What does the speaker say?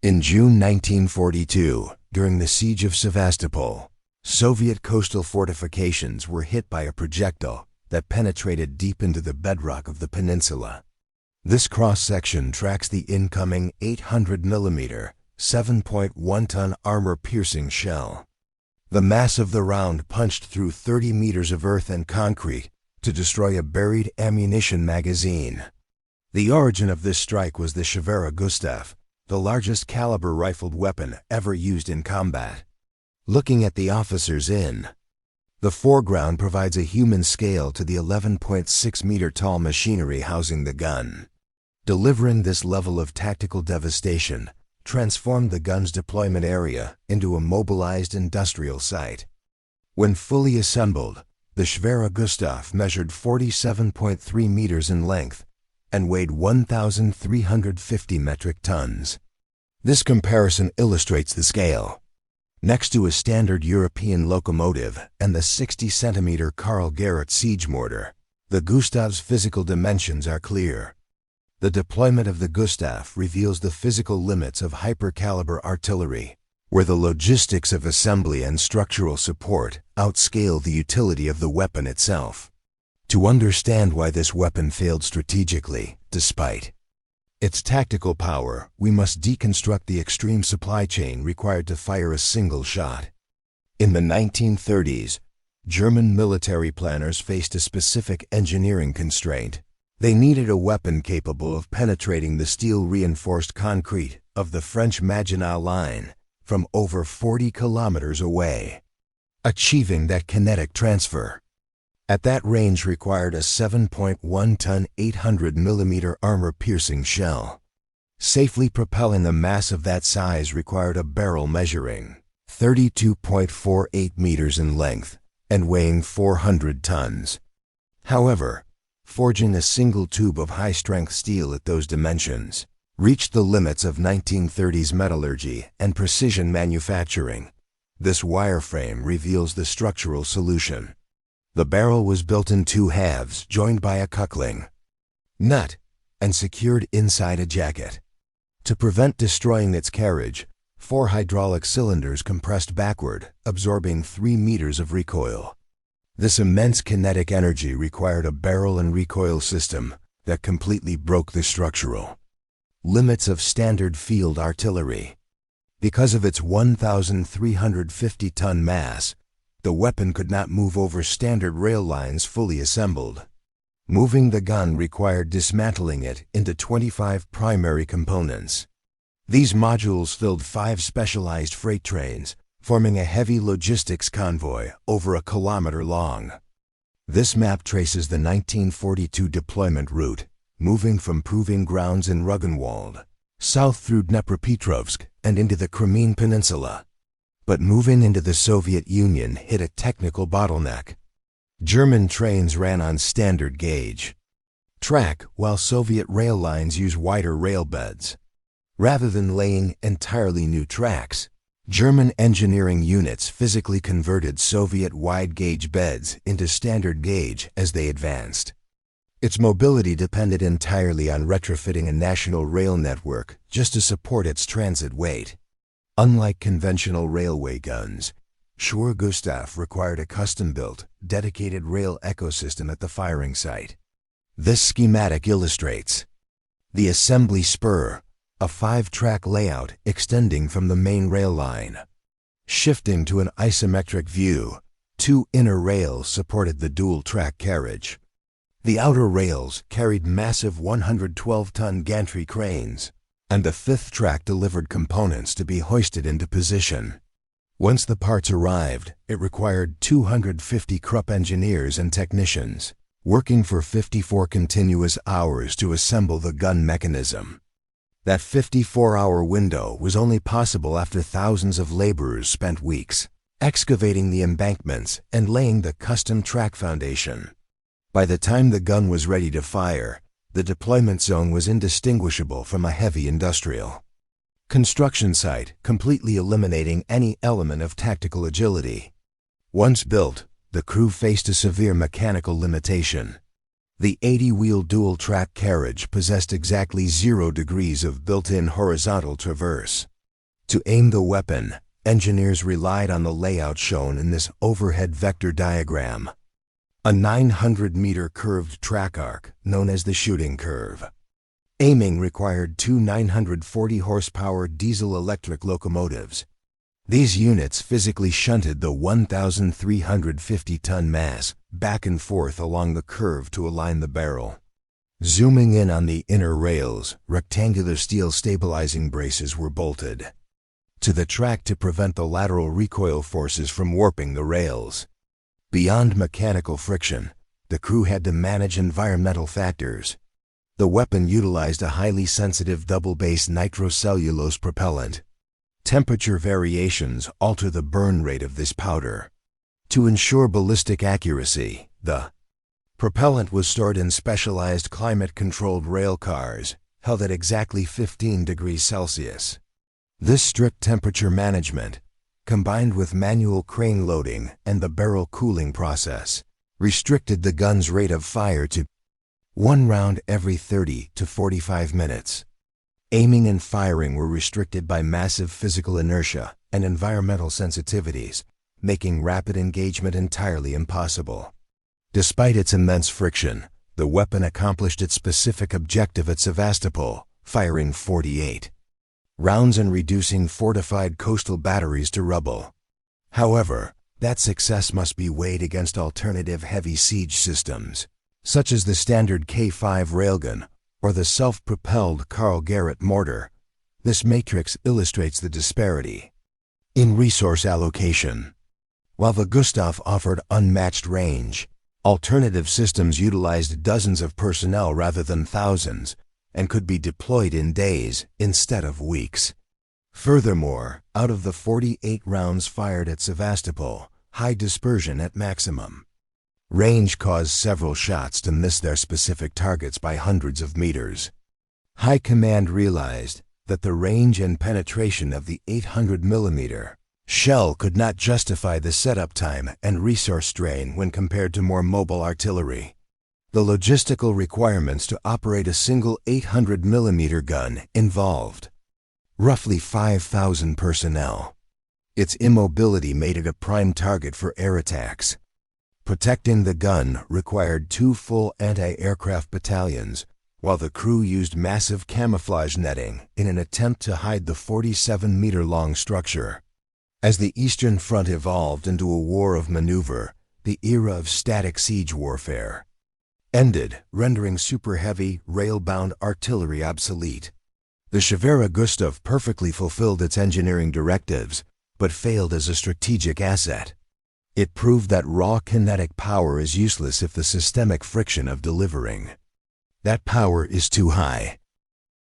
In June 1942, during the siege of Sevastopol, Soviet coastal fortifications were hit by a projectile that penetrated deep into the bedrock of the peninsula. This cross-section tracks the incoming 800mm, 7.1-ton armor-piercing shell. The mass of the round punched through 30 meters of earth and concrete to destroy a buried ammunition magazine. The origin of this strike was the Schwerer Gustav, the largest caliber rifled weapon ever used in combat. Looking at the officers in, the foreground provides a human scale to the 11.6-meter-tall machinery housing the gun. Delivering this level of tactical devastation transformed the gun's deployment area into a mobilized industrial site. When fully assembled, the Schwerer Gustav measured 47.3 meters in length and weighed 1,350 metric tons. This comparison illustrates the scale. Next to a standard European locomotive and the 60-centimeter Karl Gerhardt siege mortar, the Gustav's physical dimensions are clear. The deployment of the Gustav reveals the physical limits of hyper-caliber artillery, where the logistics of assembly and structural support outscale the utility of the weapon itself. To understand why this weapon failed strategically, despite its tactical power, we must deconstruct the extreme supply chain required to fire a single shot. In the 1930s, German military planners faced a specific engineering constraint. They needed a weapon capable of penetrating the steel-reinforced concrete of the French Maginot Line from over 40 kilometers away. Achieving that kinetic transfer at that range required a 7.1-ton 800mm armor-piercing shell. Safely propelling a mass of that size required a barrel measuring 32.48 meters in length and weighing 400 tons. However, forging a single tube of high-strength steel at those dimensions reached the limits of 1930s metallurgy and precision manufacturing. This wireframe reveals the structural solution. The barrel was built in two halves joined by a coupling nut and secured inside a jacket. To prevent destroying its carriage, 4 hydraulic cylinders compressed backward, absorbing 3 meters of recoil. This immense kinetic energy required a barrel and recoil system that completely broke the structural limits of standard field artillery. Because of its 1,350-ton mass, the weapon could not move over standard rail lines fully assembled. Moving the gun required dismantling it into 25 primary components. These modules filled 5 specialized freight trains, forming a heavy logistics convoy over a kilometer long. This map traces the 1942 deployment route, moving from proving grounds in Ruggenwald, south through Dnepropetrovsk and into the Crimean Peninsula. But moving into the Soviet Union hit a technical bottleneck. German trains ran on standard gauge track, while Soviet rail lines use wider rail beds. Rather than laying entirely new tracks, German engineering units physically converted Soviet wide-gauge beds into standard gauge as they advanced. Its mobility depended entirely on retrofitting a national rail network just to support its transit weight. Unlike conventional railway guns, Schwerer Gustav required a custom-built, dedicated rail ecosystem at the firing site. This schematic illustrates the assembly spur, a 5-track layout extending from the main rail line. Shifting to an isometric view, 2 inner rails supported the dual-track carriage. The outer rails carried massive 112-ton gantry cranes, and the 5th track delivered components to be hoisted into position. Once the parts arrived, it required 250 Krupp engineers and technicians, working for 54 continuous hours to assemble the gun mechanism. That 54-hour window was only possible after thousands of laborers spent weeks excavating the embankments and laying the custom track foundation. By the time the gun was ready to fire, the deployment zone was indistinguishable from a heavy industrial construction site, completely eliminating any element of tactical agility. Once built, the crew faced a severe mechanical limitation. The 80-wheel dual-track carriage possessed exactly 0 degrees of built-in horizontal traverse. To aim the weapon, engineers relied on the layout shown in this overhead vector diagram. A 900-meter curved track arc, known as the shooting curve. Aiming required two 940-horsepower diesel-electric locomotives. These units physically shunted the 1,350-ton mass back and forth along the curve to align the barrel. Zooming in on the inner rails, rectangular steel stabilizing braces were bolted to the track to prevent the lateral recoil forces from warping the rails. Beyond mechanical friction, the crew had to manage environmental factors. The weapon utilized a highly sensitive double-base nitrocellulose propellant. Temperature variations alter the burn rate of this powder. To ensure ballistic accuracy, the propellant was stored in specialized climate-controlled rail cars, held at exactly 15 degrees Celsius. This strict temperature management, combined with manual crane loading and the barrel cooling process, restricted the gun's rate of fire to 1 round every 30 to 45 minutes. Aiming and firing were restricted by massive physical inertia and environmental sensitivities, making rapid engagement entirely impossible. Despite its immense friction, the weapon accomplished its specific objective at Sevastopol, firing 48 rounds and reducing fortified coastal batteries to rubble. However, that success must be weighed against alternative heavy siege systems, such as the standard K5 railgun or the self-propelled Carl Garrett mortar. This matrix illustrates the disparity in resource allocation. While the Gustav offered unmatched range, alternative systems utilized dozens of personnel rather than thousands, and could be deployed in days instead of weeks. Furthermore, out of the 48 rounds fired at Sevastopol, high dispersion at maximum range caused several shots to miss their specific targets by hundreds of meters. High Command realized that the range and penetration of the 800mm shell could not justify the setup time and resource strain when compared to more mobile artillery. The logistical requirements to operate a single 800mm gun involved roughly 5,000 personnel. Its immobility made it a prime target for air attacks. Protecting the gun required 2 full anti-aircraft battalions, while the crew used massive camouflage netting in an attempt to hide the 47-meter-long structure. As the Eastern Front evolved into a war of maneuver, the era of static siege warfare ended, rendering super-heavy, rail-bound artillery obsolete. The Schwerer Gustav perfectly fulfilled its engineering directives, but failed as a strategic asset. It proved that raw kinetic power is useless if the systemic friction of delivering that power is too high.